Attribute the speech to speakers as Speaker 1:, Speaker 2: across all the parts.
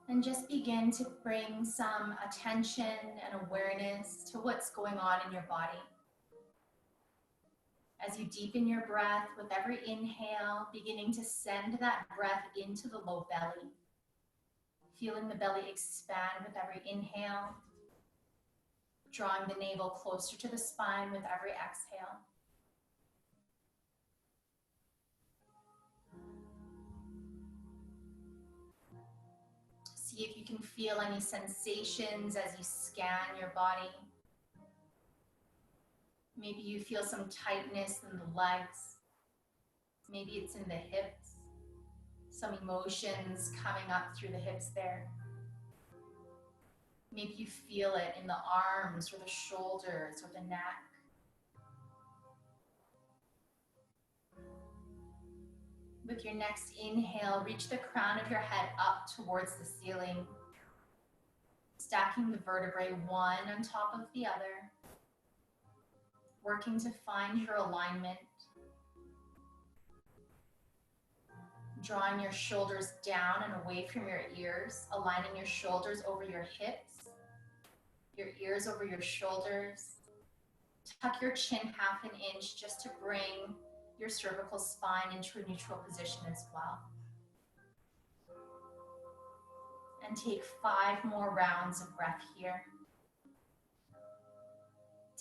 Speaker 1: And just begin to bring some attention and awareness to what's going on in your body. As you deepen your breath with every inhale, beginning to send that breath into the low belly. Feeling the belly expand with every inhale, drawing the navel closer to the spine with every exhale. See if you can feel any sensations as you scan your body. Maybe you feel some tightness in the legs. Maybe it's in the hips. Some emotions coming up through the hips there. Maybe you feel it in the arms or the shoulders or the neck. With your next inhale, reach the crown of your head up towards the ceiling, stacking the vertebrae one on top of the other, working to find your alignment, drawing your shoulders down and away from your ears, aligning your shoulders over your hips, your ears over your shoulders. Tuck your chin half an inch just to bring your cervical spine into a neutral position as well. And take 5 more rounds of breath here.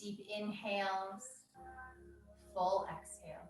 Speaker 1: Deep inhales, full exhales.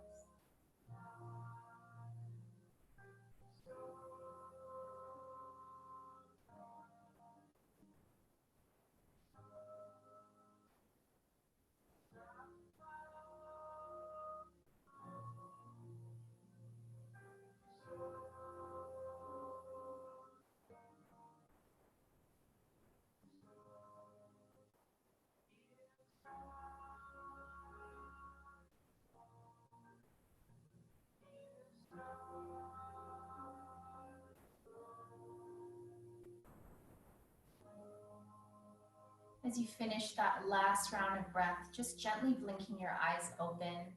Speaker 1: As you finish that last round of breath, just gently blinking your eyes open,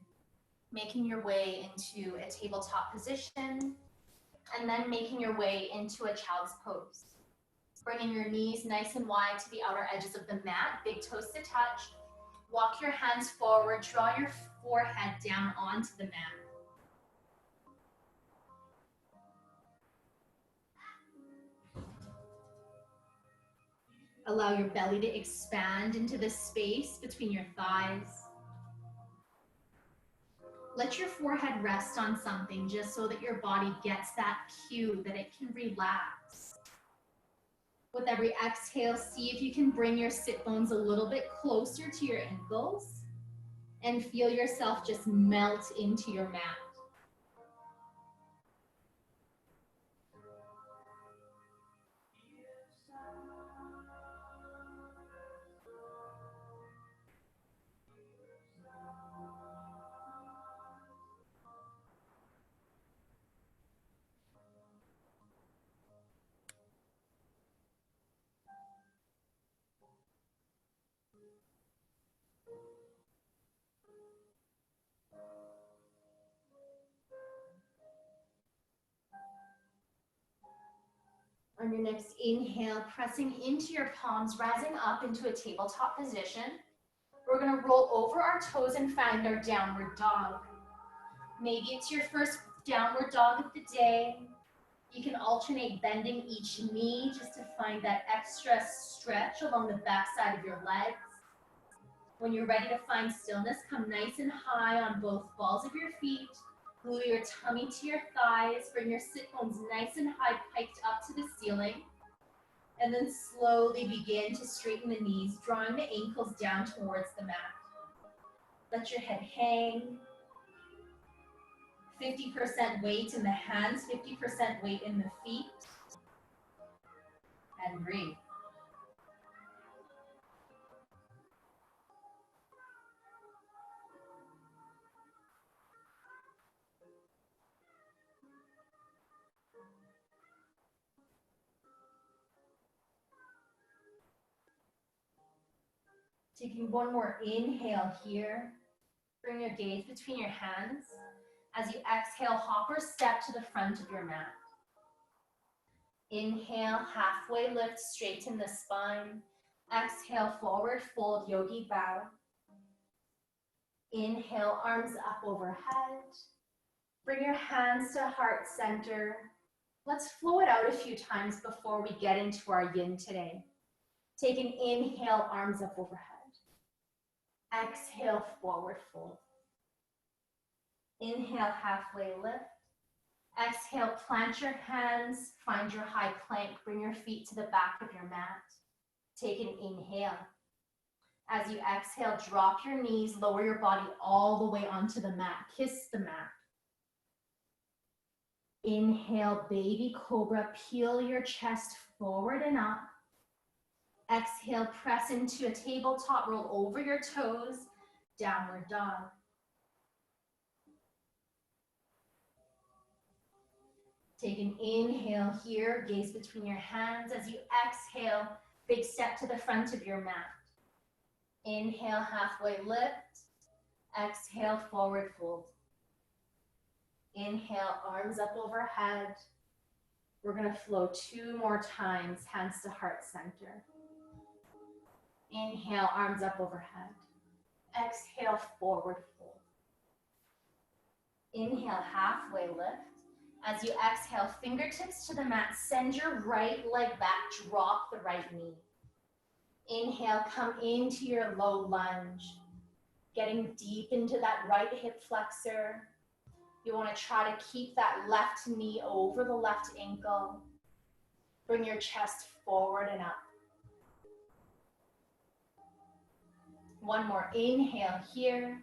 Speaker 1: making your way into a tabletop position, and then making your way into a child's pose. Bringing your knees nice and wide to the outer edges of the mat, big toes to touch. Walk your hands forward, draw your forehead down onto the mat. Allow your belly to expand into the space between your thighs. Let your forehead rest on something just so that your body gets that cue that it can relax. With every exhale, see if you can bring your sit bones a little bit closer to your ankles and feel yourself just melt into your mat. On your next inhale, pressing into your palms, rising up into a tabletop position. We're gonna roll over our toes and find our downward dog. Maybe it's your first downward dog of the day. You can alternate bending each knee just to find that extra stretch along the back side of your legs. When you're ready to find stillness, come nice and high on both balls of your feet. Glue your tummy to your thighs. Bring your sit bones nice and high, piked up to the ceiling. And then slowly begin to straighten the knees, drawing the ankles down towards the mat. Let your head hang. 50% weight in the hands, 50% weight in the feet. And breathe. Taking one more inhale here. Bring your gaze between your hands. As you exhale, hop or step to the front of your mat. Inhale, halfway lift, straighten the spine. Exhale, forward fold, yogi bow. Inhale, arms up overhead. Bring your hands to heart center. Let's flow it out a few times before we get into our yin today. Take an inhale, arms up overhead. Exhale, forward fold. Inhale, halfway lift. Exhale, plant your hands, find your high plank, bring your feet to the back of your mat. Take an inhale. As you exhale, drop your knees, lower your body all the way onto the mat. Kiss the mat. Inhale, baby cobra, peel your chest forward and up. Exhale, press into a tabletop, roll over your toes, downward dog. Take an inhale here, gaze between your hands. As you exhale, big step to the front of your mat. Inhale, halfway lift. Exhale, forward fold. Inhale, arms up overhead. We're going to flow 2 more times, hands to heart center. Inhale, arms up overhead. Exhale, forward fold. Inhale, halfway lift. As you exhale, fingertips to the mat, send your right leg back, drop the right knee. Inhale, come into your low lunge, getting deep into that right hip flexor. You want to try to keep that left knee over the left ankle. Bring your chest forward and up. One more inhale here.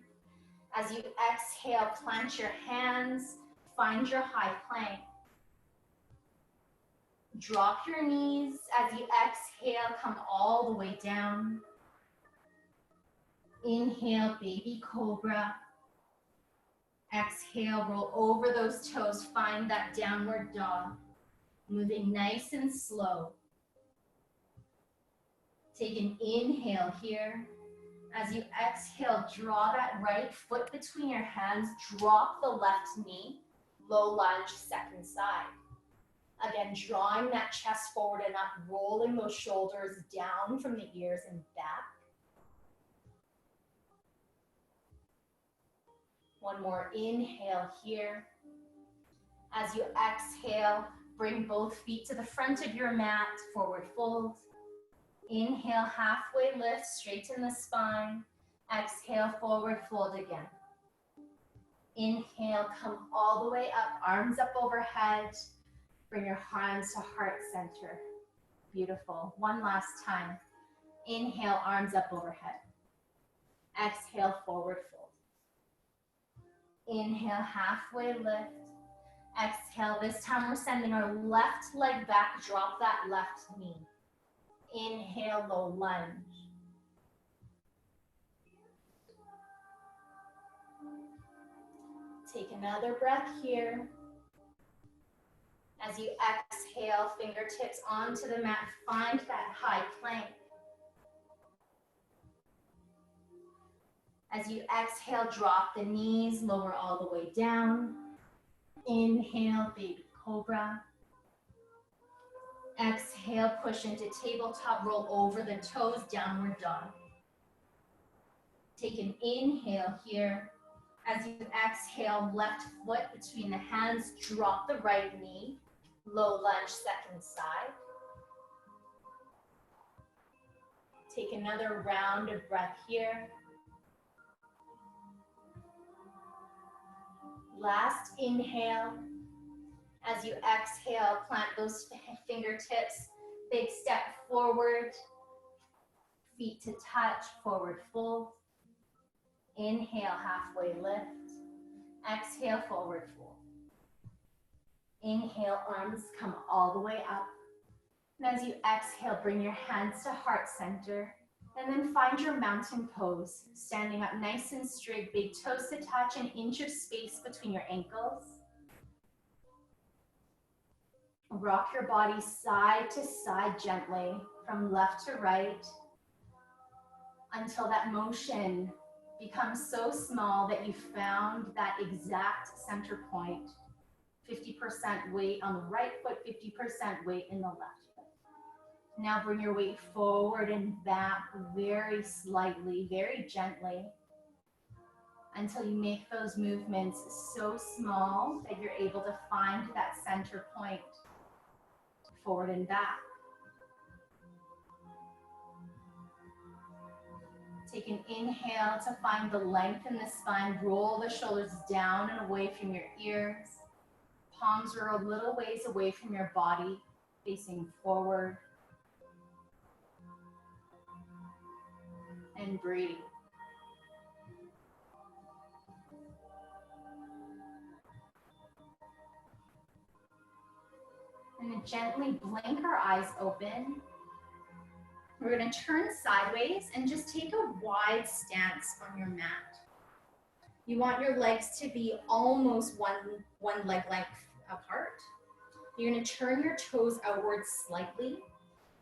Speaker 1: As you exhale, plant your hands, find your high plank. Drop your knees. As you exhale, come all the way down. Inhale, baby cobra. Exhale, roll over those toes, find that downward dog. Moving nice and slow. Take an inhale here. As you exhale, draw that right foot between your hands, drop the left knee, low lunge, second side. Again, drawing that chest forward and up, rolling those shoulders down from the ears and back. One more inhale here. As you exhale, bring both feet to the front of your mat, forward fold. Inhale, halfway lift, straighten the spine. Exhale, forward fold again. Inhale, come all the way up, arms up overhead. Bring your hands to heart center. Beautiful. One last time. Inhale, arms up overhead. Exhale, forward fold. Inhale, halfway lift. Exhale, this time we're sending our left leg back, drop that left knee. Inhale, low lunge. Take another breath here. As you exhale, fingertips onto the mat, find that high plank. As you exhale, drop the knees, lower all the way down. Inhale, baby cobra. Exhale, push into tabletop, roll over the toes, downward dog. Take an inhale here. As you exhale, left foot between the hands, drop the right knee, low lunge, second side. Take another round of breath here. Last inhale. As you exhale, plant those fingertips, big step forward, feet to touch, forward fold. Inhale, halfway lift. Exhale, forward fold. Inhale, arms come all the way up. And as you exhale, bring your hands to heart center. And then find your mountain pose. Standing up nice and straight, big toes to touch, an inch of space between your ankles. Rock your body side to side gently, from left to right, until that motion becomes so small that you found that exact center point. 50% weight on the right foot, 50% weight in the left foot. Now bring your weight forward and back very slightly, very gently, until you make those movements so small that you're able to find that center point, forward and back. Take an inhale to find the length in the spine. Roll the shoulders down and away from your ears. Palms are a little ways away from your body, facing forward. And breathe. And then gently blink our eyes open. We're going to turn sideways and just take a wide stance on your mat. You want your legs to be almost one leg length apart. You're going to turn your toes outwards slightly.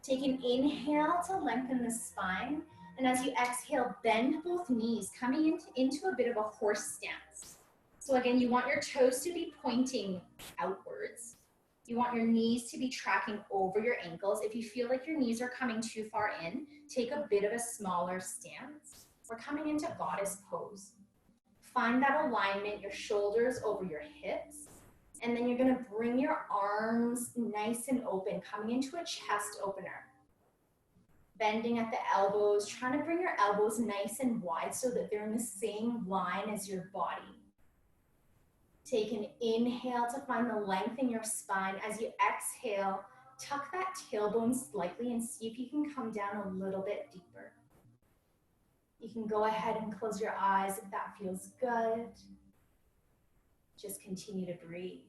Speaker 1: Take an inhale to lengthen the spine. And as you exhale, bend both knees, coming into a bit of a horse stance. So again, you want your toes to be pointing outwards. You want your knees to be tracking over your ankles. If you feel like your knees are coming too far in, take a bit of a smaller stance. We're coming into goddess pose. Find that alignment, your shoulders over your hips. And then you're gonna bring your arms nice and open, coming into a chest opener. Bending at the elbows, trying to bring your elbows nice and wide so that they're in the same line as your body. Take an inhale to find the length in your spine. As you exhale, tuck that tailbone slightly and see if you can come down a little bit deeper. You can go ahead and close your eyes if that feels good. Just continue to breathe.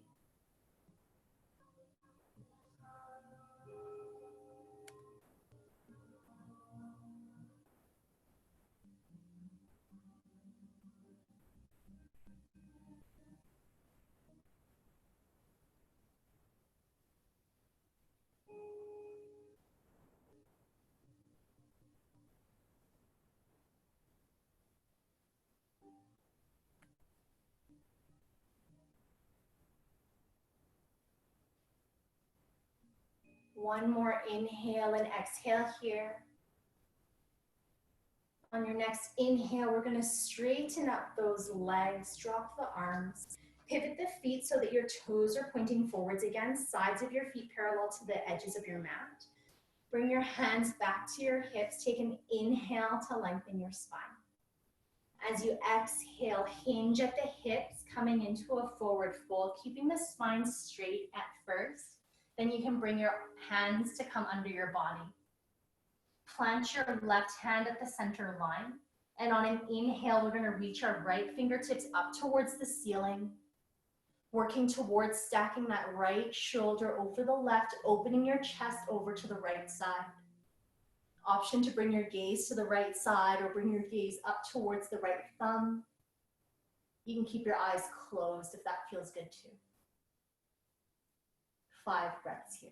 Speaker 1: One more inhale and exhale here. On your next inhale, we're going to straighten up those legs, drop the arms, pivot the feet so that your toes are pointing forwards again, sides of your feet parallel to the edges of your mat. Bring your hands back to your hips. Take an inhale to lengthen your spine. As you exhale, hinge at the hips, coming into a forward fold, keeping the spine straight at first. Then you can bring your hands to come under your body. Plant your left hand at the center line. And on an inhale, we're going to reach our right fingertips up towards the ceiling, working towards stacking that right shoulder over the left, opening your chest over to the right side. Option to bring your gaze to the right side or bring your gaze up towards the right thumb. You can keep your eyes closed if that feels good too. 5 breaths here.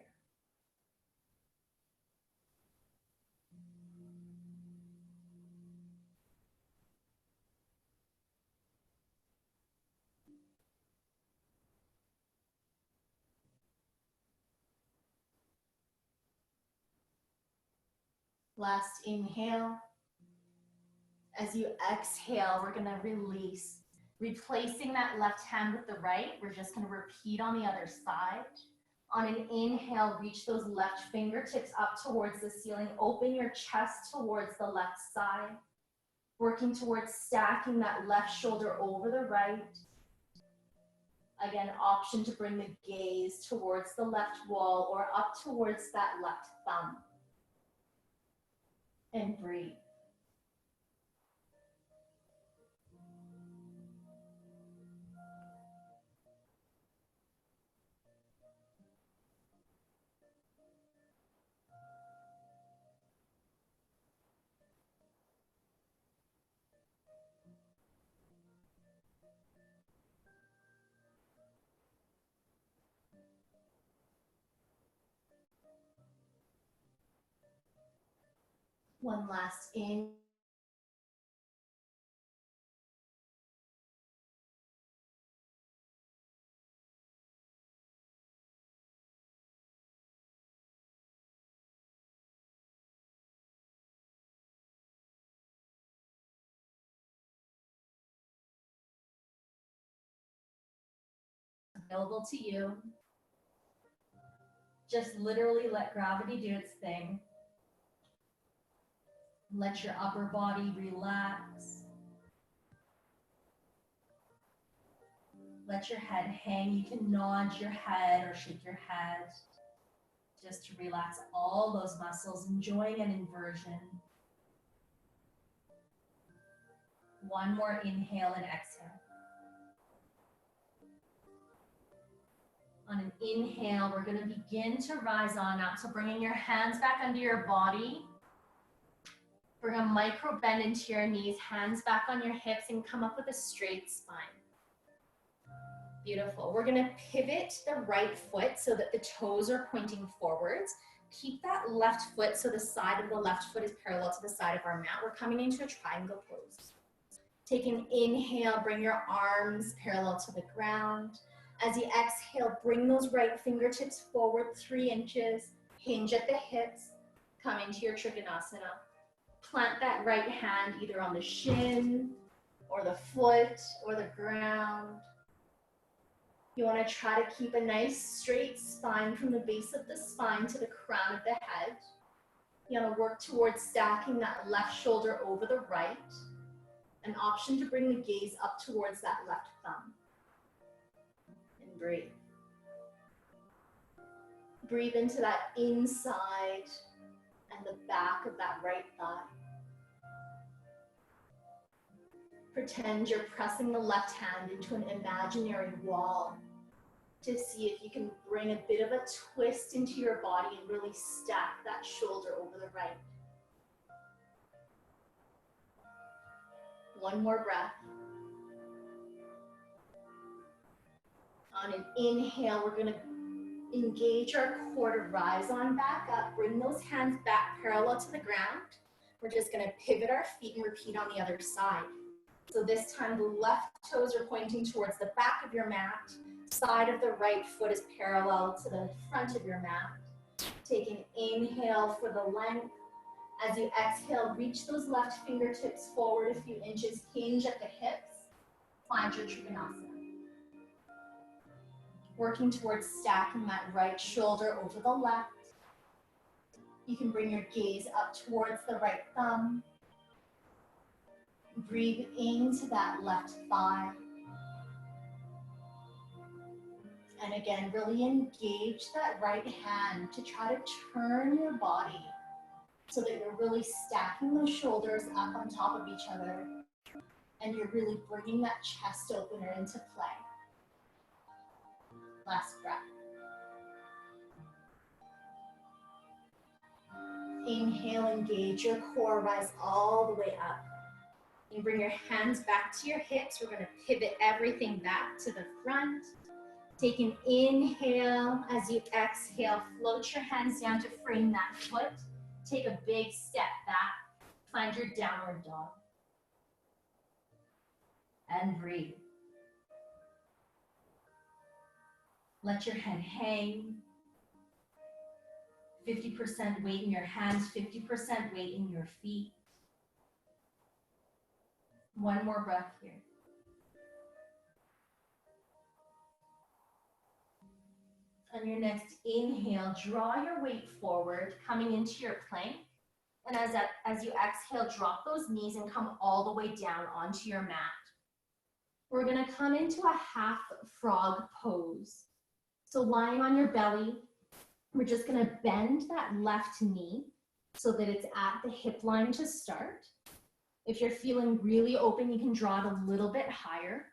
Speaker 1: Last inhale. As you exhale, we're gonna release. Replacing that left hand with the right, we're just gonna repeat on the other side. On an inhale, reach those left fingertips up towards the ceiling. Open your chest towards the left side. Working towards stacking that left shoulder over the right. Again, option to bring the gaze towards the left wall or up towards that left thumb. And breathe. One last in. available to you. Just literally let gravity do its thing. Let your upper body relax. Let your head hang. You can nod your head or shake your head just to relax all those muscles, enjoying an inversion. One more inhale and exhale. On an inhale, we're going to begin to rise on up. So bringing your hands back under your body. Bring a micro bend into your knees, hands back on your hips, and come up with a straight spine. Beautiful. We're going to pivot the right foot so that the toes are pointing forwards. Keep that left foot so the side of the left foot is parallel to the side of our mat. We're coming into a triangle pose. Take an inhale, bring your arms parallel to the ground. As you exhale, bring those right fingertips forward 3 inches. Hinge at the hips. Come into your Trikonasana. Plant that right hand either on the shin or the foot or the ground. You want to try to keep a nice straight spine from the base of the spine to the crown of the head. You want to work towards stacking that left shoulder over the right. An option to bring the gaze up towards that left thumb. And breathe. Breathe into that inside and the back of that right thigh. Pretend you're pressing the left hand into an imaginary wall to see if you can bring a bit of a twist into your body and really stack that shoulder over the right. One more breath. On an inhale, we're going to engage our core to rise on back up. Bring those hands back parallel to the ground. We're just going to pivot our feet and repeat on the other side. So this time the left toes are pointing towards the back of your mat. Side of the right foot is parallel to the front of your mat. Take an inhale for the length. As you exhale, reach those left fingertips forward a few inches. Hinge at the hips. Find your Trikonasana. Working towards stacking that right shoulder over the left. You can bring your gaze up towards the right thumb. Breathe into that left thigh. And again, really engage that right hand to try to turn your body so that you're really stacking those shoulders up on top of each other. And you're really bringing that chest opener into play. Last breath. Inhale, engage your core, rise all the way up. You bring your hands back to your hips. We're going to pivot everything back to the front. Take an inhale. As you exhale, float your hands down to frame that foot. Take a big step back. Find your downward dog. And breathe. Let your head hang. 50% weight in your hands, 50% weight in your feet. One more breath here. On your next inhale, draw your weight forward, coming into your plank. And as you exhale, drop those knees and come all the way down onto your mat. We're going to come into a half frog pose. So lying on your belly, we're just going to bend that left knee so that it's at the hip line to start. If you're feeling really open, you can draw it a little bit higher.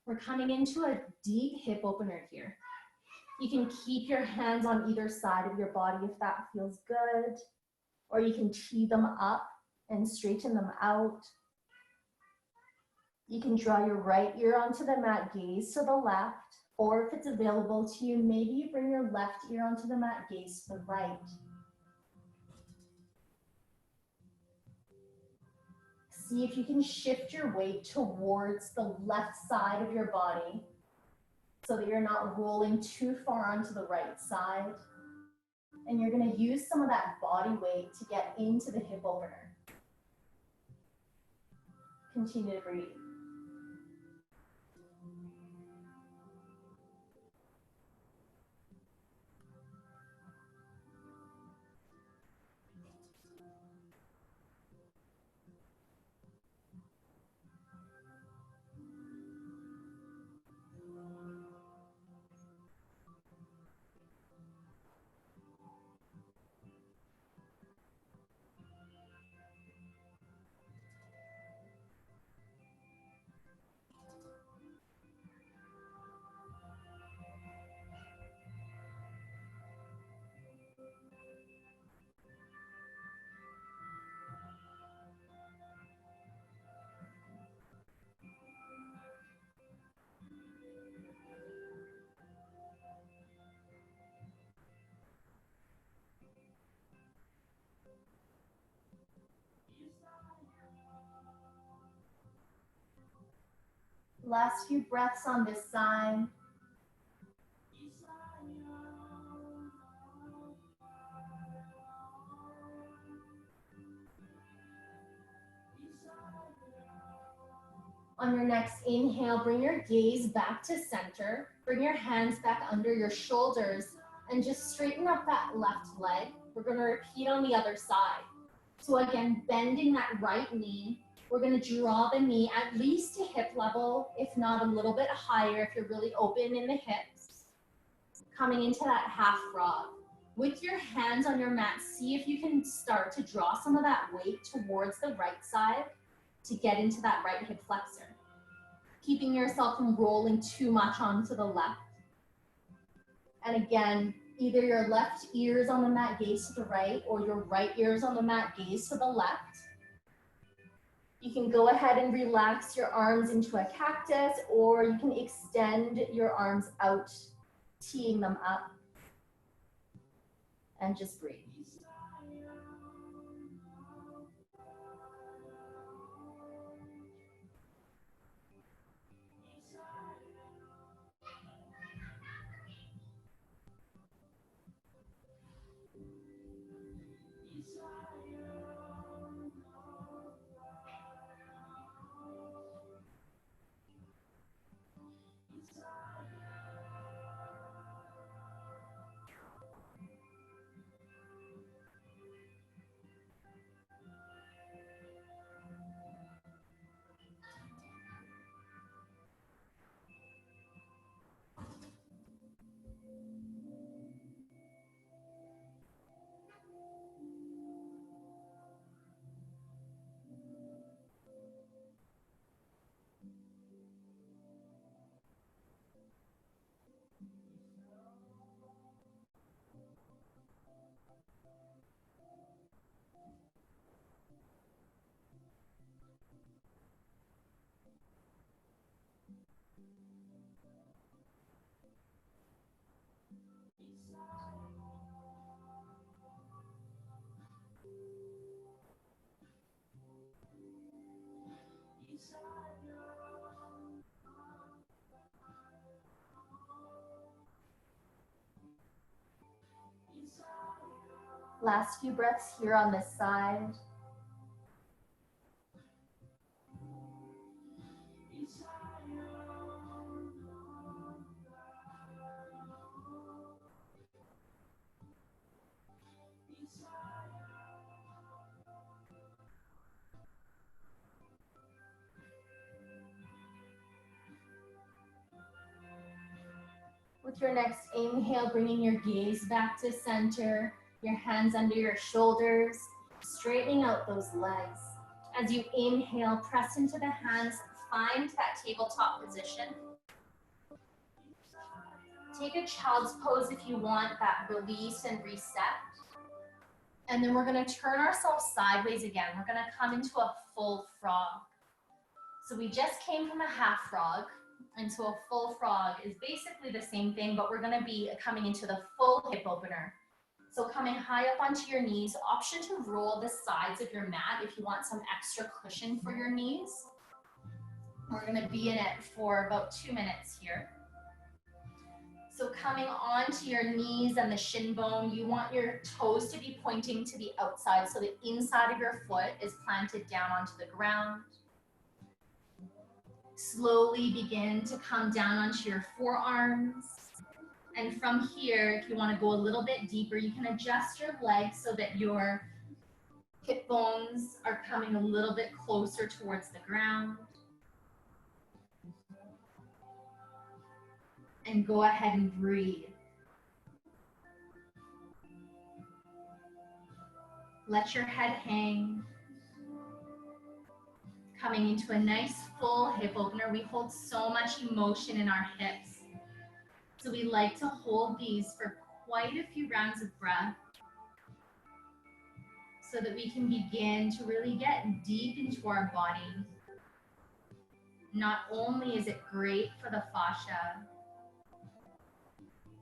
Speaker 1: We're coming into a deep hip opener here. You can keep your hands on either side of your body if that feels good, or you can tee them up and straighten them out. You can draw your right ear onto the mat, gaze to the left, or if it's available to you, maybe you bring your left ear onto the mat, gaze to the right. See if you can shift your weight towards the left side of your body so that you're not rolling too far onto the right side. And you're going to use some of that body weight to get into the hip opener. Continue to breathe. Last few breaths on this side. On your next inhale, bring your gaze back to center. Bring your hands back under your shoulders and just straighten up that left leg. We're going to repeat on the other side. So again, bending that right knee. We're going to draw the knee at least to hip level, if not a little bit higher if you're really open in the hips. Coming into that half frog. With your hands on your mat, see if you can start to draw some of that weight towards the right side to get into that right hip flexor. Keeping yourself from rolling too much onto the left. And again, either your left ear is on the mat, gaze to the right, or your right ear is on the mat, gaze to the left. You can go ahead and relax your arms into a cactus, or you can extend your arms out, teeing them up, and just breathe. Last few breaths here on this side. With your next inhale, bringing your gaze back to center, your hands under your shoulders, straightening out those legs. As you inhale, press into the hands, find that tabletop position. Take a child's pose if you want that release and reset. And then we're gonna turn ourselves sideways again. We're gonna come into a full frog. So we just came from a half frog into a full frog is basically the same thing, but we're gonna be coming into the full hip opener. So coming high up onto your knees, option to roll the sides of your mat if you want some extra cushion for your knees. We're gonna be in it for about 2 minutes here. So coming onto your knees and the shin bone, you want your toes to be pointing to the outside, so the inside of your foot is planted down onto the ground. Slowly begin to come down onto your forearms. And from here, if you want to go a little bit deeper, you can adjust your legs so that your hip bones are coming a little bit closer towards the ground. And go ahead and breathe. Let your head hang. Coming into a nice full hip opener. We hold so much emotion in our hips. So we like to hold these for quite a few rounds of breath so that we can begin to really get deep into our body. Not only is it great for the fascia,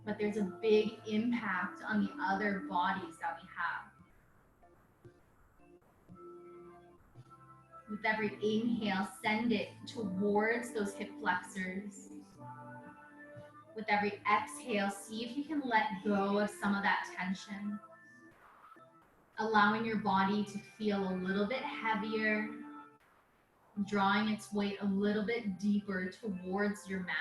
Speaker 1: but there's a big impact on the other bodies that we have. With every inhale, send it towards those hip flexors. With every exhale, see if you can let go of some of that tension. Allowing your body to feel a little bit heavier, drawing its weight a little bit deeper towards your mat.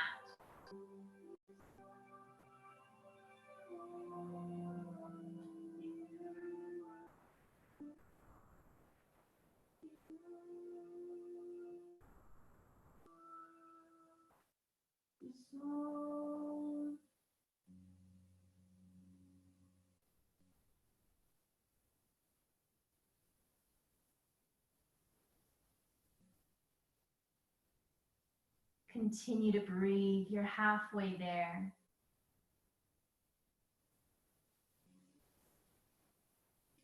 Speaker 1: Continue to breathe. You're halfway there.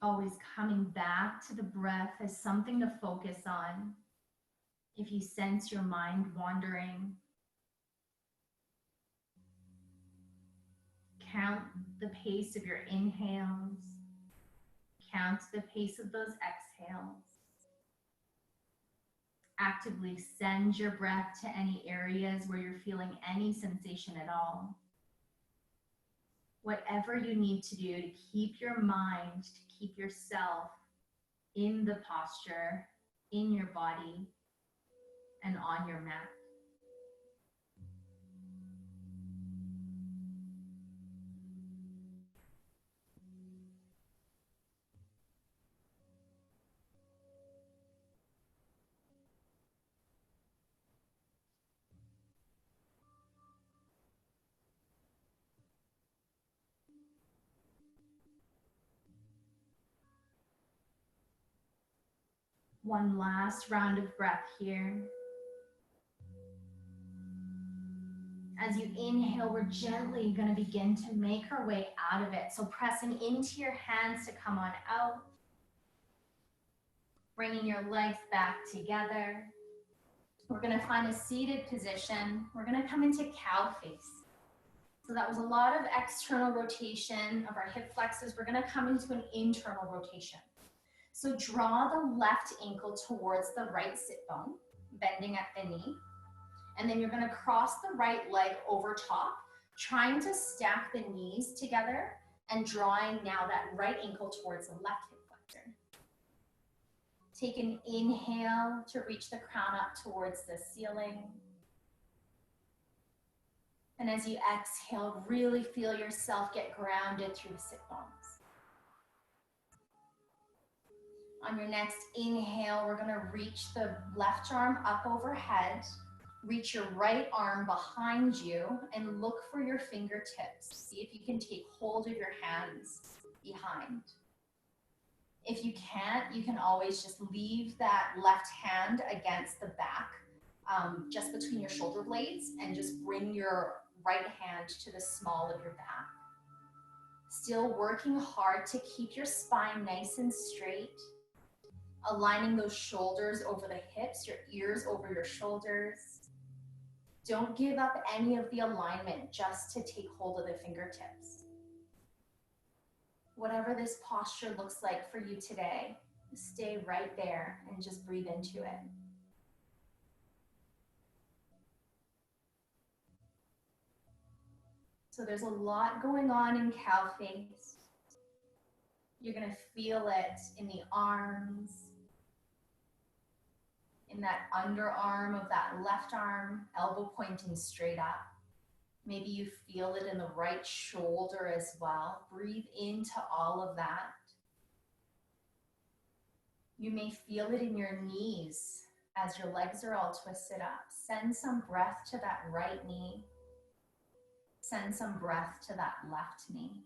Speaker 1: Always coming back to the breath as something to focus on. If you sense your mind wandering, count the pace of your inhales. Count the pace of those exhales. Actively send your breath to any areas where you're feeling any sensation at all. Whatever you need to do to keep your mind, to keep yourself in the posture, in your body, and on your mat. One last round of breath here. As you inhale, we're gently going to begin to make our way out of it. So pressing into your hands to come on out. Bringing your legs back together. We're going to find a seated position. We're going to come into cow face. So that was a lot of external rotation of our hip flexors. We're going to come into an internal rotation. So draw the left ankle towards the right sit bone, bending at the knee. And then you're going to cross the right leg over top, trying to stack the knees together and drawing now that right ankle towards the left hip flexor. Take an inhale to reach the crown up towards the ceiling. And as you exhale, really feel yourself get grounded through the sit bones. On your next inhale, we're going to reach the left arm up overhead. Reach your right arm behind you and look for your fingertips. See if you can take hold of your hands behind. If you can't, you can always just leave that left hand against the back, just between your shoulder blades, and just bring your right hand to the small of your back. Still working hard to keep your spine nice and straight. Aligning those shoulders over the hips, your ears over your shoulders. Don't give up any of the alignment just to take hold of the fingertips. Whatever this posture looks like for you today, stay right there and just breathe into it. So there's a lot going on in cow face. You're going to feel it in the arms, in that underarm of that left arm, elbow pointing straight up. Maybe you feel it in the right shoulder as well. Breathe into all of that. You may feel it in your knees as your legs are all twisted up. Send some breath to that right knee. Send some breath to that left knee.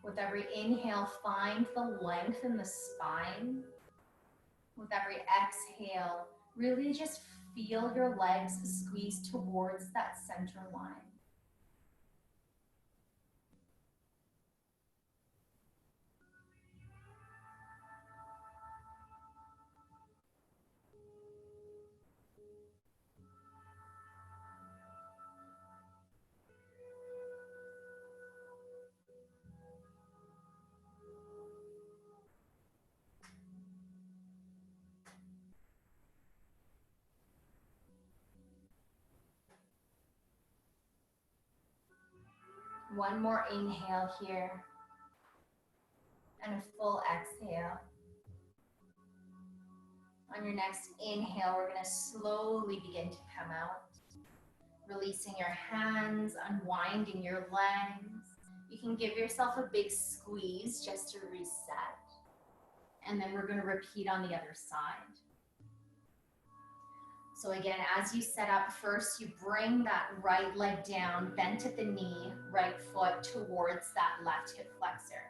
Speaker 1: With every inhale, find the length in the spine. With every exhale, really just feel your legs squeeze towards that center line. One more inhale here. And a full exhale. On your next inhale, we're going to slowly begin to come out. Releasing your hands, unwinding your legs. You can give yourself a big squeeze just to reset. And then we're going to repeat on the other side. So again, as you set up, first you bring that right leg down, bent at the knee, right foot towards that left hip flexor.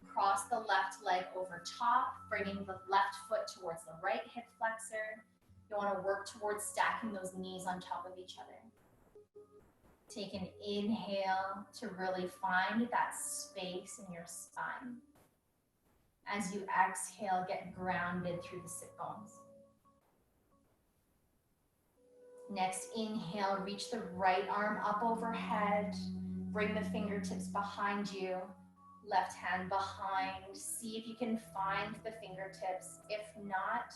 Speaker 1: Cross the left leg over top, bringing the left foot towards the right hip flexor. You want to work towards stacking those knees on top of each other. Take an inhale to really find that space in your spine. As you exhale, get grounded through the sit bones. Next inhale, reach the right arm up overhead. Bring the fingertips behind you. Left hand behind. See if you can find the fingertips. If not,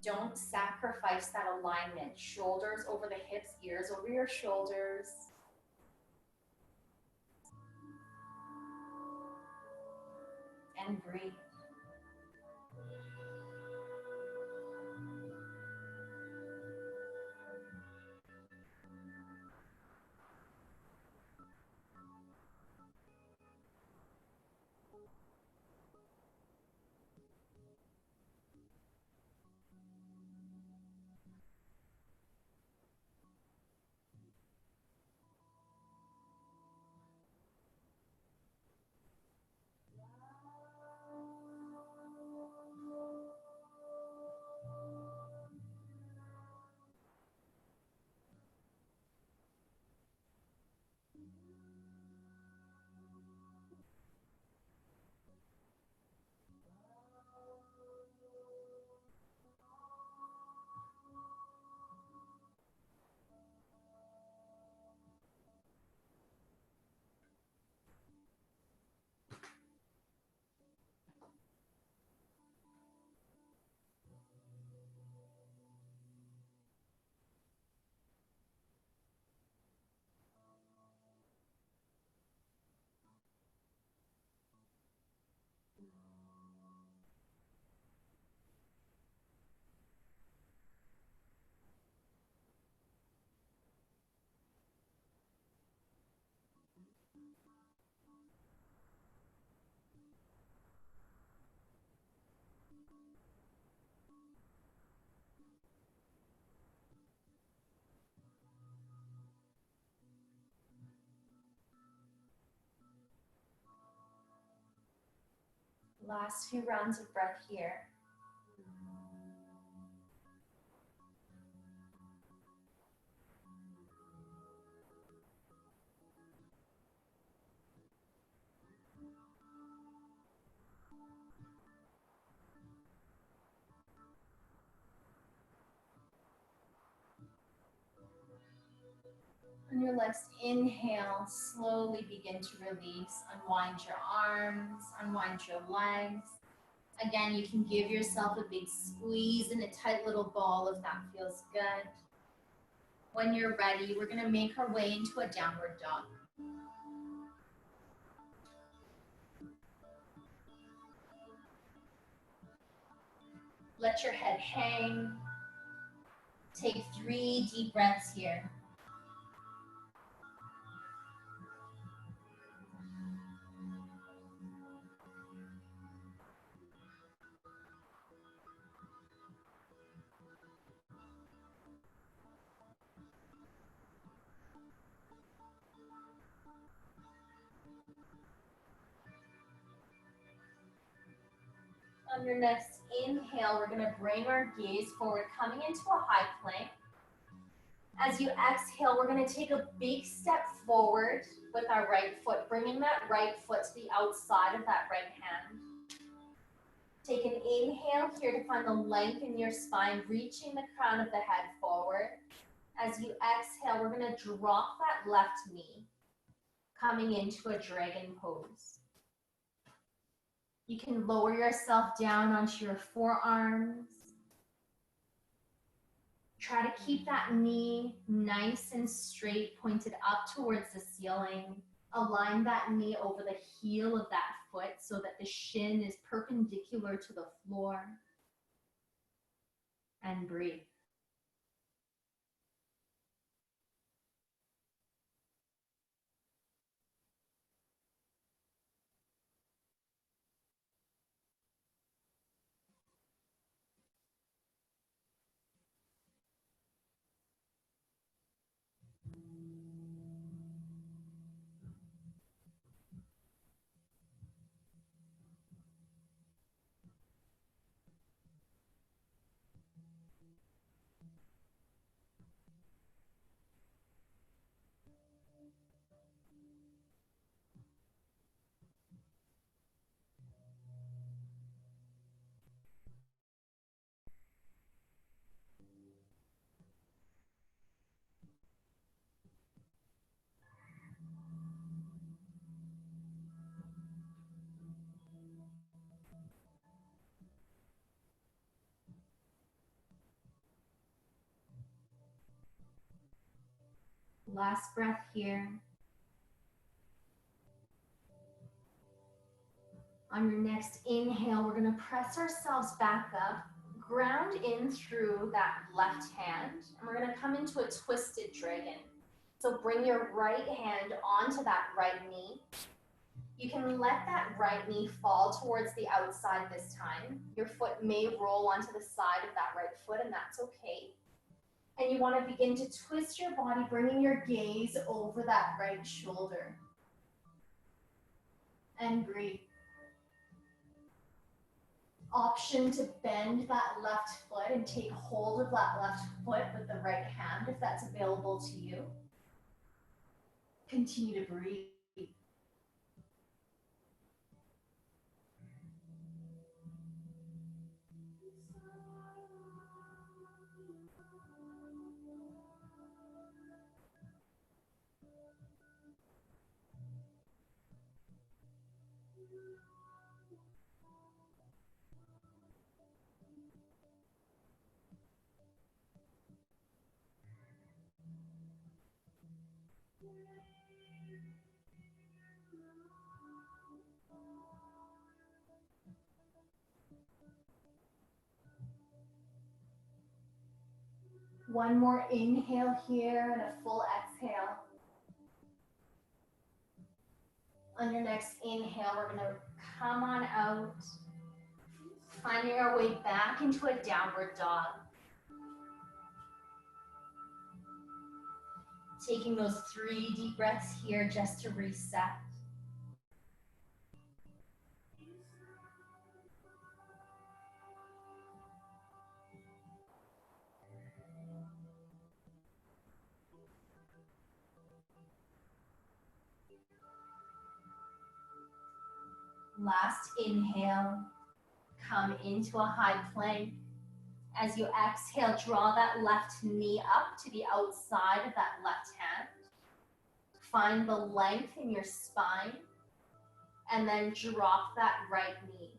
Speaker 1: don't sacrifice that alignment. Shoulders over the hips, ears over your shoulders. And breathe. Last few rounds of breath here. On your next inhale, slowly begin to release. Unwind your arms, unwind your legs. Again, you can give yourself a big squeeze and a tight little ball if that feels good. When you're ready, we're going to make our way into a downward dog. Let your head hang. Take 3 deep breaths here. On your next inhale, we're going to bring our gaze forward, coming into a high plank. As you exhale, we're going to take a big step forward with our right foot, bringing that right foot to the outside of that right hand. Take an inhale here to find the length in your spine, reaching the crown of the head forward. As you exhale, we're going to drop that left knee, coming into a dragon pose. You can lower yourself down onto your forearms. Try to keep that knee nice and straight, pointed up towards the ceiling. Align that knee over the heel of that foot so that the shin is perpendicular to the floor. And breathe. Last breath here. On your next inhale, we're going to press ourselves back up, ground in through that left hand, and we're going to come into a twisted dragon. So bring your right hand onto that right knee. You can let that right knee fall towards the outside this time. Your foot may roll onto the side of that right foot, and that's okay. And you want to begin to twist your body, bringing your gaze over that right shoulder. And breathe. Option to bend that left foot and take hold of that left foot with the right hand if that's available to you. Continue to breathe. One more inhale here and a full exhale. On your next inhale, we're going to come on out, finding our way back into a downward dog. Taking those 3 deep breaths here just to reset. Last inhale, come into a high plank. As you exhale, draw that left knee up to the outside of that left hand. Find the length in your spine, and then drop that right knee.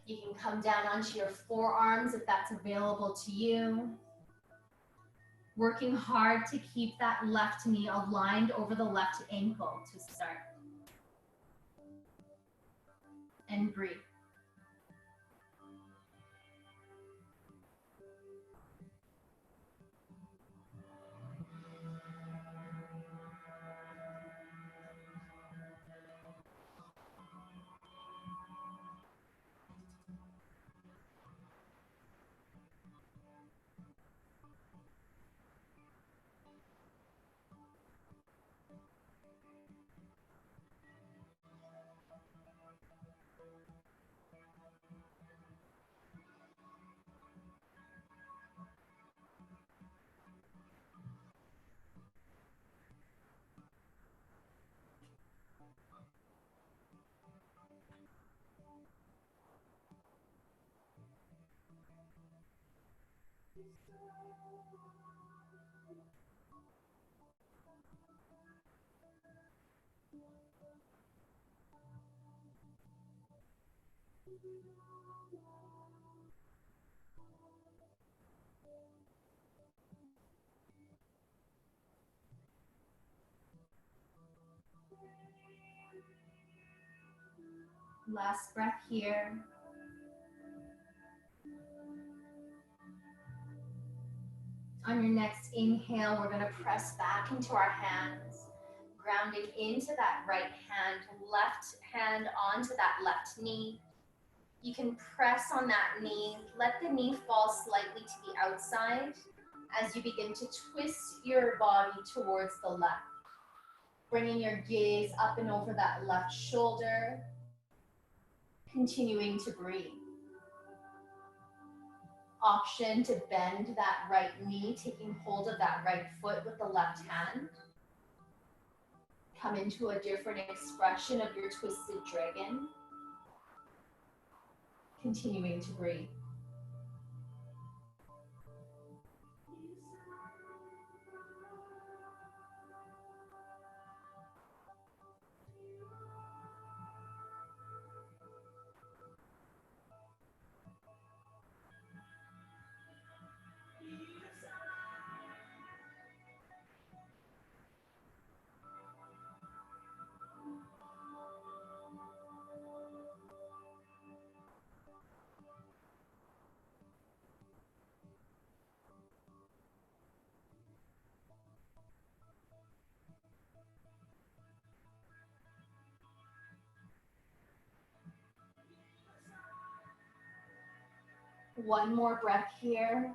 Speaker 1: You can come down onto your forearms if that's available to you. Working hard to keep that left knee aligned over the left ankle to start. And breathe. Last breath here. On your next inhale, we're going to press back into our hands, grounding into that right hand, left hand onto that left knee. You can press on that knee, let the knee fall slightly to the outside as you begin to twist your body towards the left. Bringing your gaze up and over that left shoulder, continuing to breathe. Option to bend that right knee, taking hold of that right foot with the left hand. Come into a different expression of your twisted dragon. Continuing to breathe. One more breath here.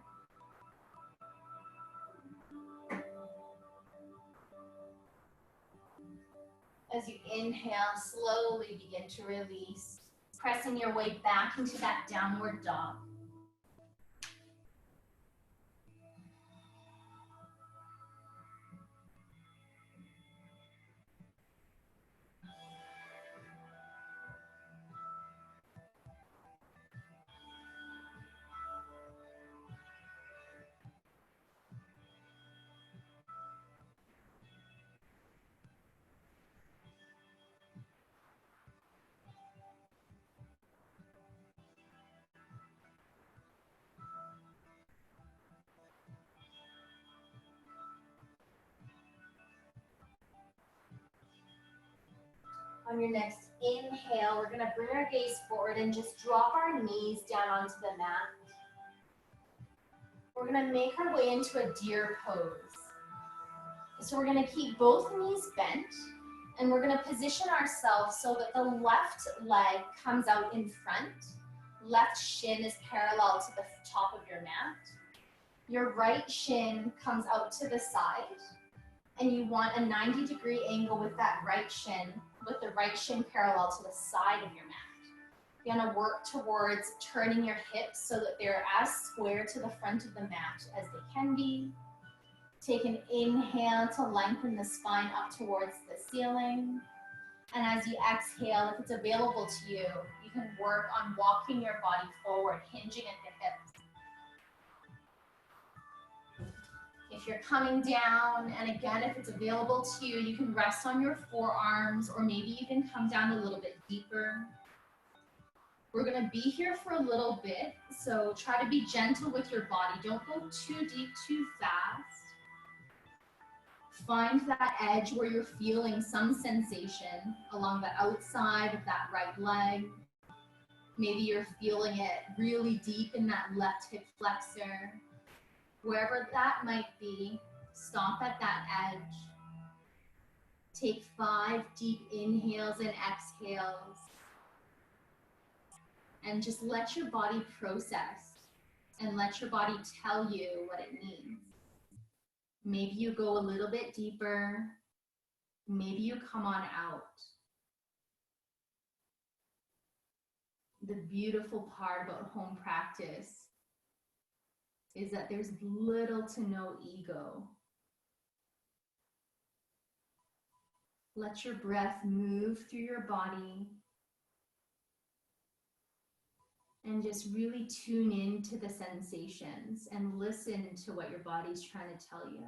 Speaker 1: As you inhale, slowly begin to release, pressing your way back into that downward dog. On your next inhale, we're gonna bring our gaze forward and just drop our knees down onto the mat. We're gonna make our way into a deer pose. So we're gonna keep both knees bent, and we're gonna position ourselves so that the left leg comes out in front, left shin is parallel to the top of your mat. Your right shin comes out to the side, and you want a 90-degree angle with that right shin, with the right shin parallel to the side of your mat. You're gonna work towards turning your hips so that they're as square to the front of the mat as they can be. Take an inhale to lengthen the spine up towards the ceiling. And as you exhale, if it's available to you, you can work on walking your body forward, hinging at the hips. If you're coming down, and again, if it's available to you, you can rest on your forearms or maybe even come down a little bit deeper. We're gonna be here for a little bit, so try to be gentle with your body. Don't go too deep, too fast. Find that edge where you're feeling some sensation along the outside of that right leg. Maybe you're feeling it really deep in that left hip flexor. Wherever that might be, stop at that edge. Take 5 deep inhales and exhales. And just let your body process and let your body tell you what it needs. Maybe you go a little bit deeper. Maybe you come on out. The beautiful part about home practice is that there's little to no ego. Let your breath move through your body and just really tune into the sensations and listen to what your body's trying to tell you.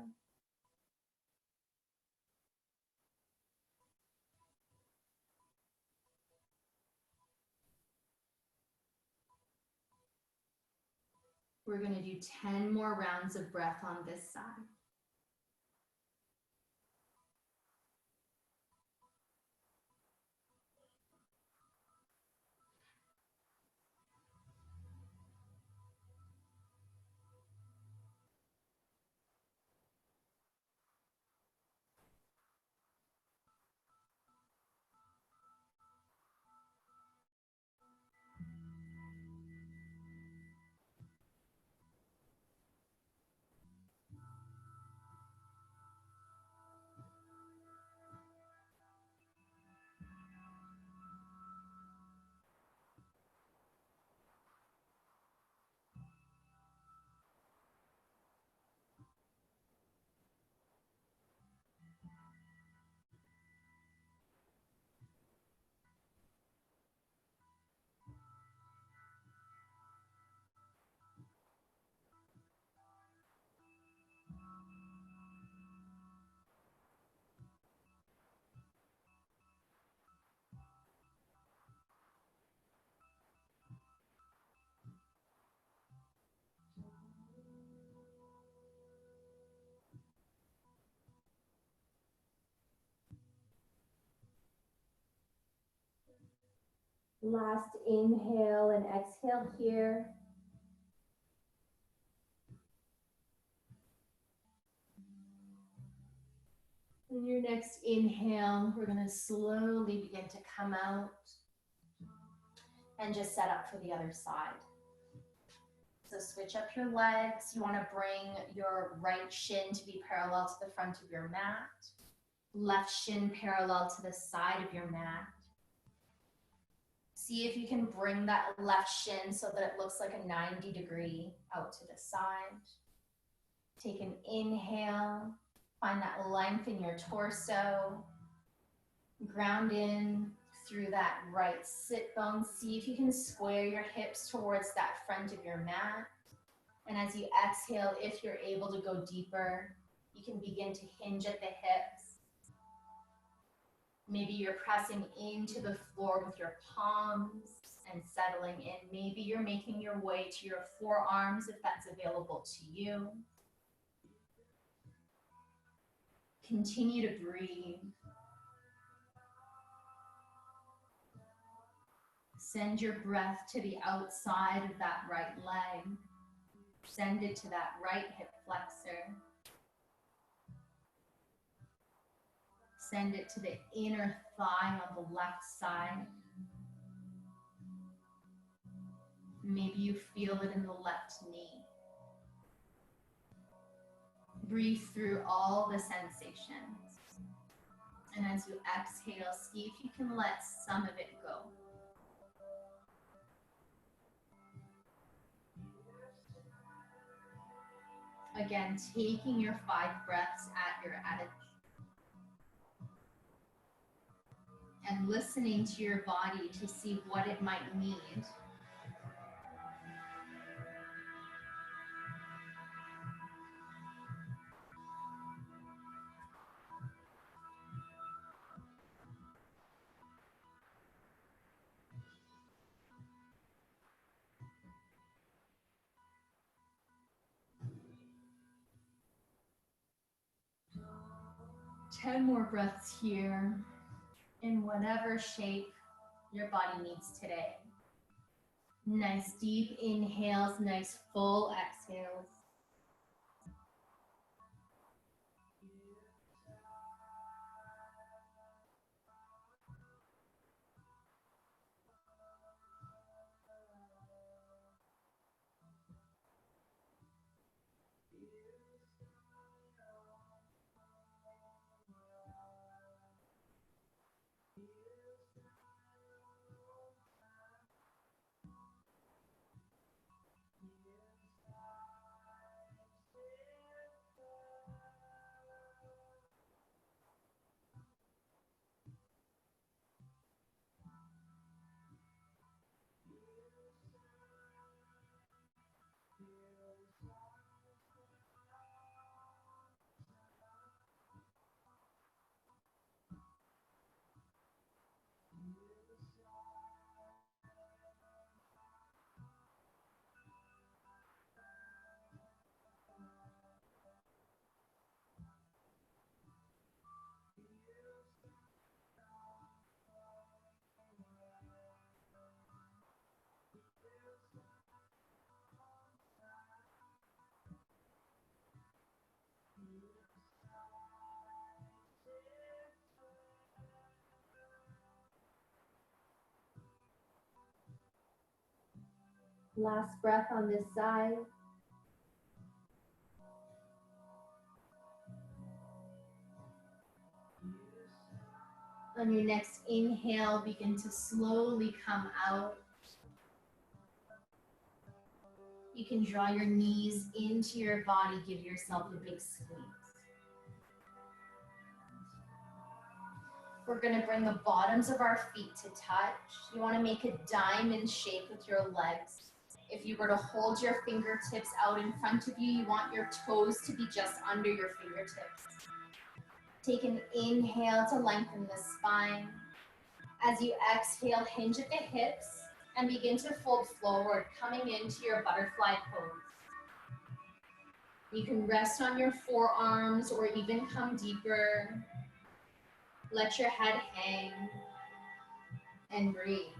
Speaker 1: We're going to do 10 more rounds of breath on this side. Last inhale and exhale here. And your next inhale, we're going to slowly begin to come out and just set up for the other side. So switch up your legs. You want to bring your right shin to be parallel to the front of your mat. Left shin parallel to the side of your mat. See if you can bring that left shin so that it looks like a 90-degree out to the side. Take an inhale. Find that length in your torso. Ground in through that right sit bone. See if you can square your hips towards that front of your mat. And as you exhale, if you're able to go deeper, you can begin to hinge at the hips. Maybe you're pressing into the floor with your palms and settling in. Maybe you're making your way to your forearms if that's available to you. Continue to breathe. Send your breath to the outside of that right leg. Send it to that right hip flexor. Send it to the inner thigh on the left side. Maybe you feel it in the left knee. Breathe through all the sensations. And as you exhale, see if you can let some of it go. Again, taking your 5 breaths at your edge. And listening to your body to see what it might need. Ten more breaths here in whatever shape your body needs today. Nice deep inhales, nice full exhales. Last breath on this side. On your next inhale, begin to slowly come out. You can draw your knees into your body, give yourself a big squeeze. We're gonna bring the bottoms of our feet to touch. You wanna make a diamond shape with your legs. If you were to hold your fingertips out in front of you, you want your toes to be just under your fingertips. Take an inhale to lengthen the spine. As you exhale, hinge at the hips and begin to fold forward, coming into your butterfly pose. You can rest on your forearms or even come deeper. Let your head hang and breathe.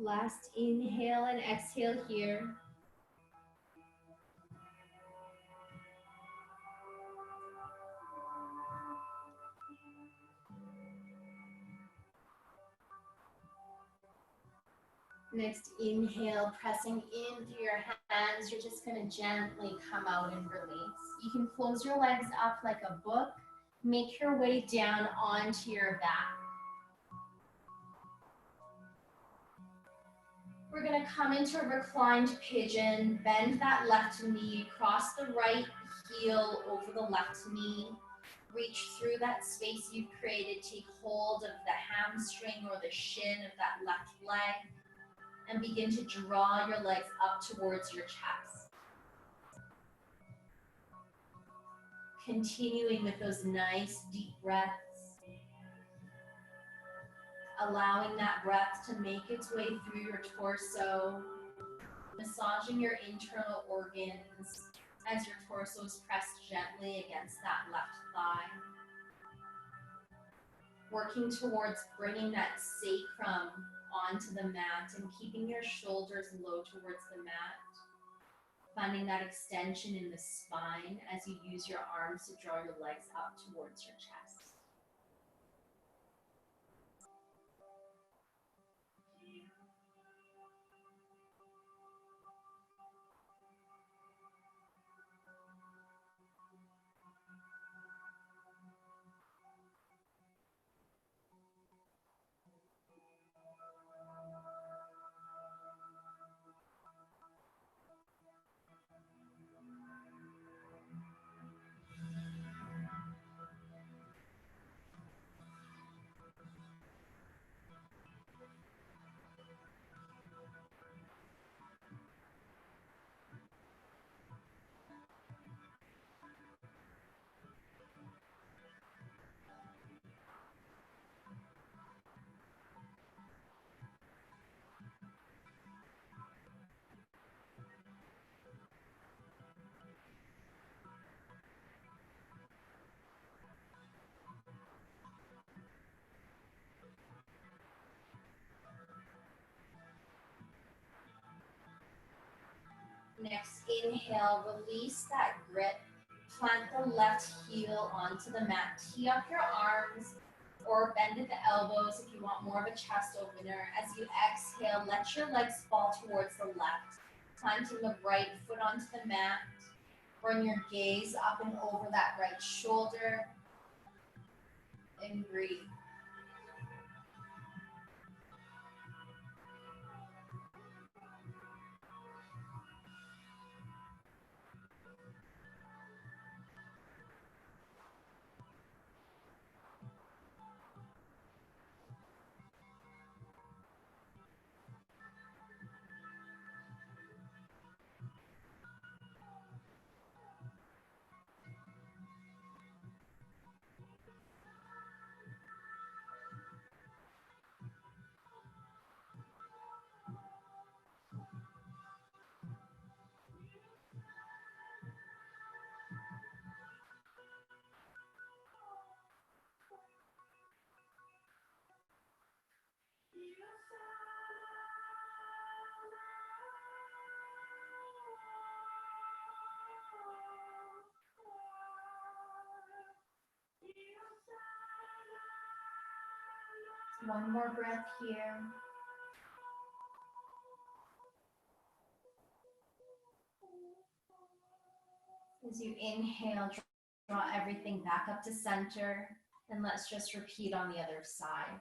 Speaker 1: Last inhale and exhale here. Next inhale, pressing in through your hands. You're just going to gently come out and release. You can close your legs up like a book. Make your way down onto your back. We're going to come into a reclined pigeon. Bend that left knee, cross the right heel over the left knee. Reach through that space you've created. Take hold of the hamstring or the shin of that left leg. And begin to draw your legs up towards your chest. Continuing with those nice deep breaths. Allowing that breath to make its way through your torso. Massaging your internal organs as your torso is pressed gently against that left thigh. Working towards bringing that sacrum onto the mat and keeping your shoulders low towards the mat. Finding that extension in the spine as you use your arms to draw your legs up towards your chest. Next inhale, release that grip. Plant the left heel onto the mat. Tee up your arms or bend at the elbows if you want more of a chest opener. As you exhale, let your legs fall towards the left. Planting the right foot onto the mat. Bring your gaze up and over that right shoulder. And breathe. One more breath here. As you inhale, draw everything back up to center, and let's just repeat on the other side.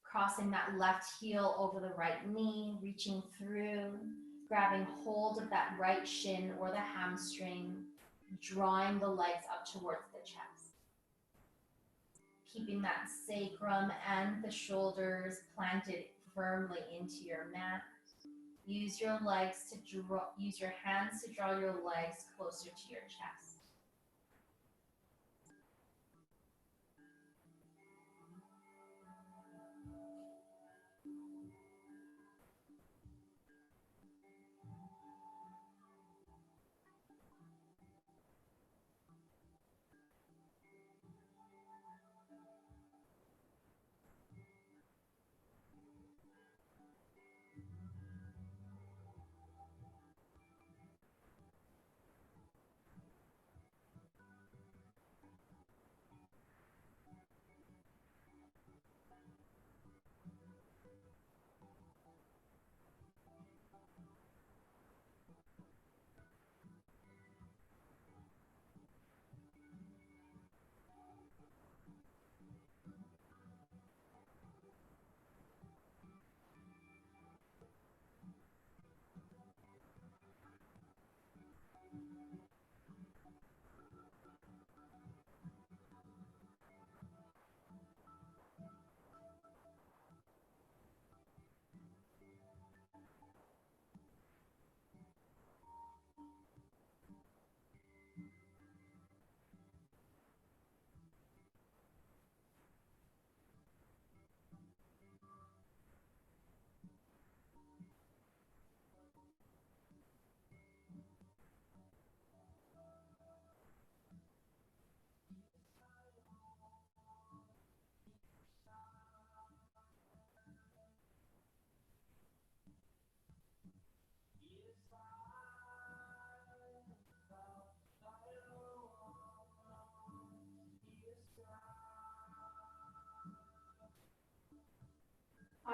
Speaker 1: Crossing that left heel over the right knee, reaching through, grabbing hold of that right shin or the hamstring, drawing the legs up towards the chest. Keeping that sacrum and the shoulders planted firmly into your mat. Use your hands to draw your legs closer to your chest.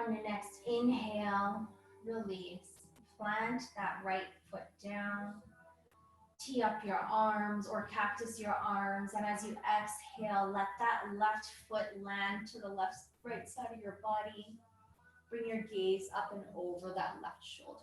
Speaker 1: On your next inhale, release. Plant that right foot down. Tee up your arms or cactus your arms. And as you exhale, let that left foot land to the right side of your body. Bring your gaze up and over that left shoulder.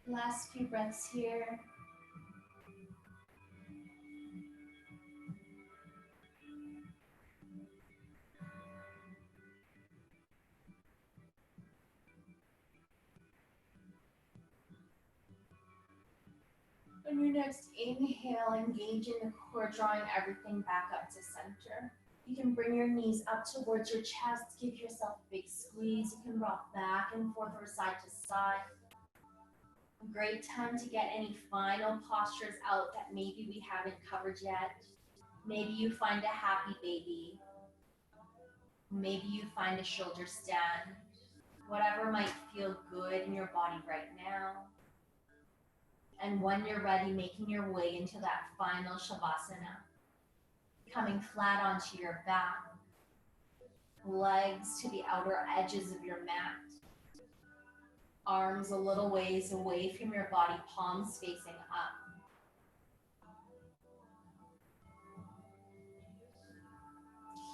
Speaker 1: Last few breaths here. On your next inhale, engage in the core, drawing everything back up to center. You can bring your knees up towards your chest, give yourself a big squeeze. You can rock back and forth or side to side. A great time to get any final postures out that maybe we haven't covered yet. Maybe you find a happy baby. Maybe you find a shoulder stand. Whatever might feel good in your body right now. And when you're ready, making your way into that final Shavasana. Coming flat onto your back. Legs to the outer edges of your mat. Arms a little ways away from your body, palms facing up.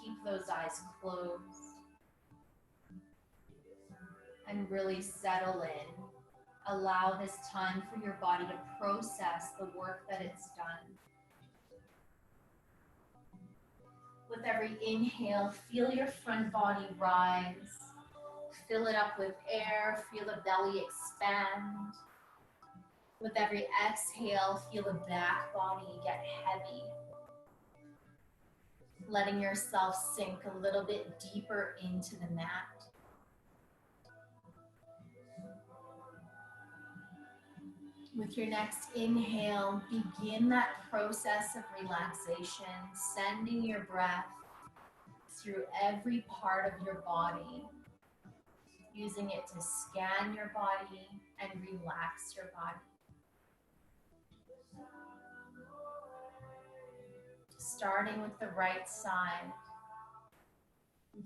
Speaker 1: Keep those eyes closed. And really settle in. Allow this time for your body to process the work that it's done. With every inhale, feel your front body rise. Fill it up with air, feel the belly expand. With every exhale, feel the back body get heavy. Letting yourself sink a little bit deeper into the mat. With your next inhale, begin that process of relaxation, sending your breath through every part of your body, using it to scan your body and relax your body. Starting with the right side,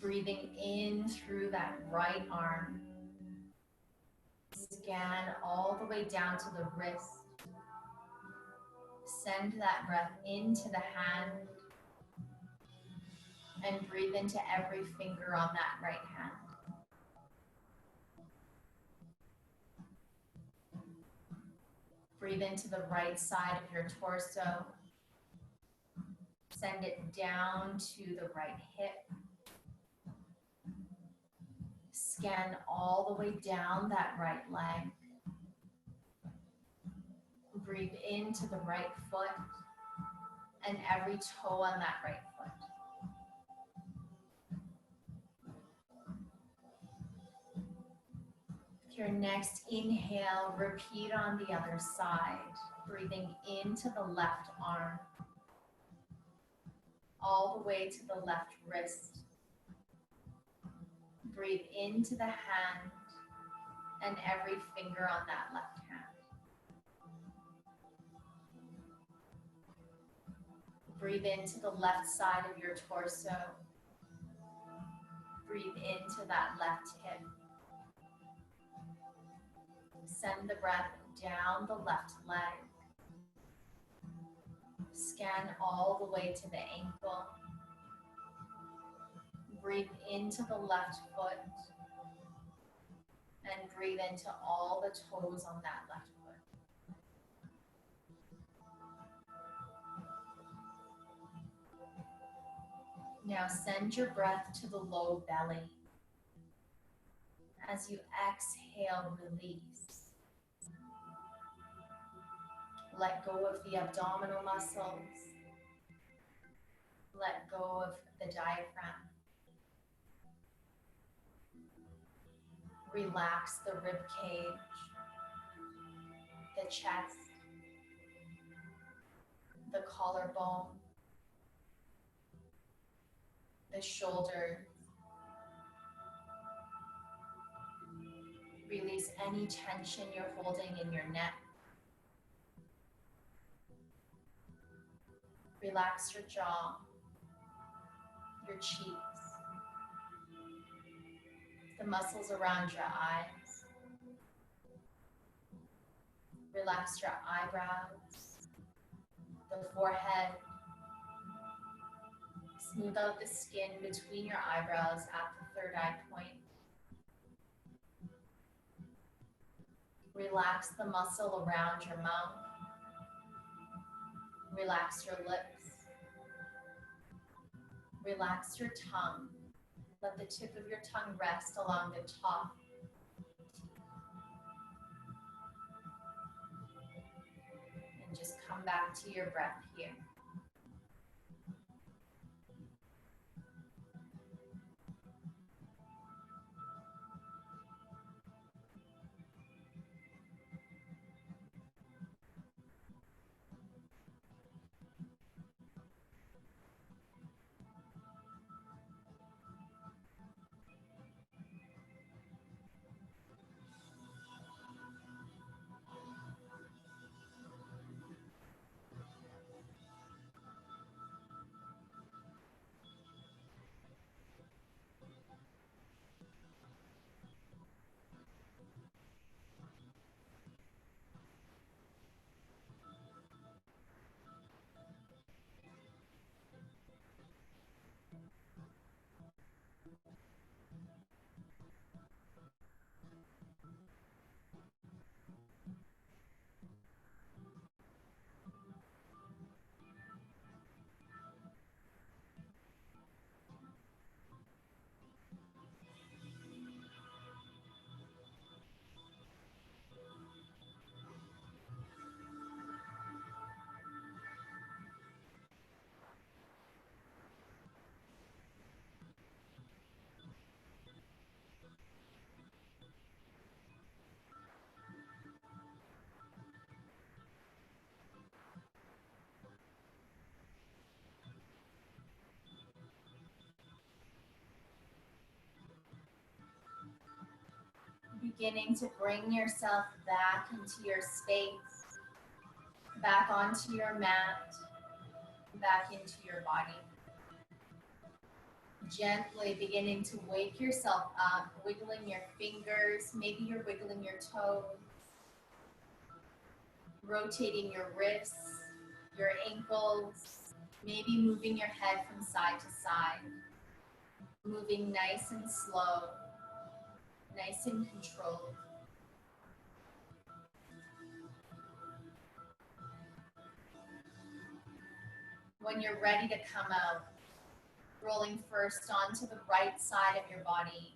Speaker 1: breathing in through that right arm. Scan all the way down to the wrist. Send that breath into the hand and breathe into every finger on that right hand. Breathe into the right side of your torso. Send it down to the right hip. Scan all the way down that right leg. Breathe into the right foot and every toe on that right foot. With your next inhale, repeat on the other side, breathing into the left arm, all the way to the left wrist. Breathe into the hand and every finger on that left hand. Breathe into the left side of your torso. Breathe into that left hip. Send the breath down the left leg. Scan all the way to the ankle. Breathe into the left foot. And breathe into all the toes on that left foot. Now send your breath to the low belly. As you exhale, release. Let go of the abdominal muscles. Let go of the diaphragm. Relax the rib cage, the chest, the collarbone, the shoulders. Release any tension you're holding in your neck. Relax your jaw, your cheeks, the muscles around your eyes. Relax your eyebrows, the forehead. Smooth out the skin between your eyebrows at the third eye point. Relax the muscle around your mouth. Relax your lips. Relax your tongue. Let the tip of your tongue rest along the top. And just come back to your breath here. Beginning to bring yourself back into your space, back onto your mat, back into your body. Gently beginning to wake yourself up, wiggling your fingers, maybe you're wiggling your toes, rotating your wrists, your ankles, maybe moving your head from side to side, moving nice and slow, nice and controlled. When you're ready to come out, rolling first onto the right side of your body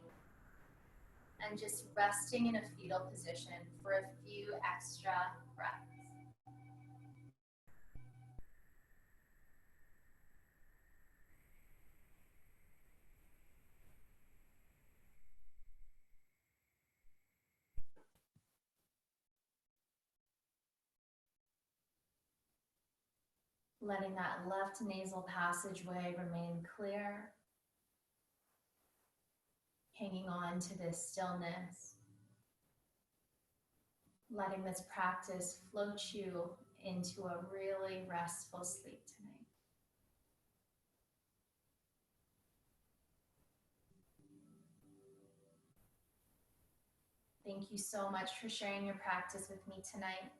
Speaker 1: and just resting in a fetal position for a few extra breaths. Letting that left nasal passageway remain clear. Hanging on to this stillness. Letting this practice float you into a really restful sleep tonight. Thank you so much for sharing your practice with me tonight.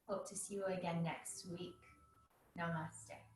Speaker 1: Hope to see you again next week. Namaste.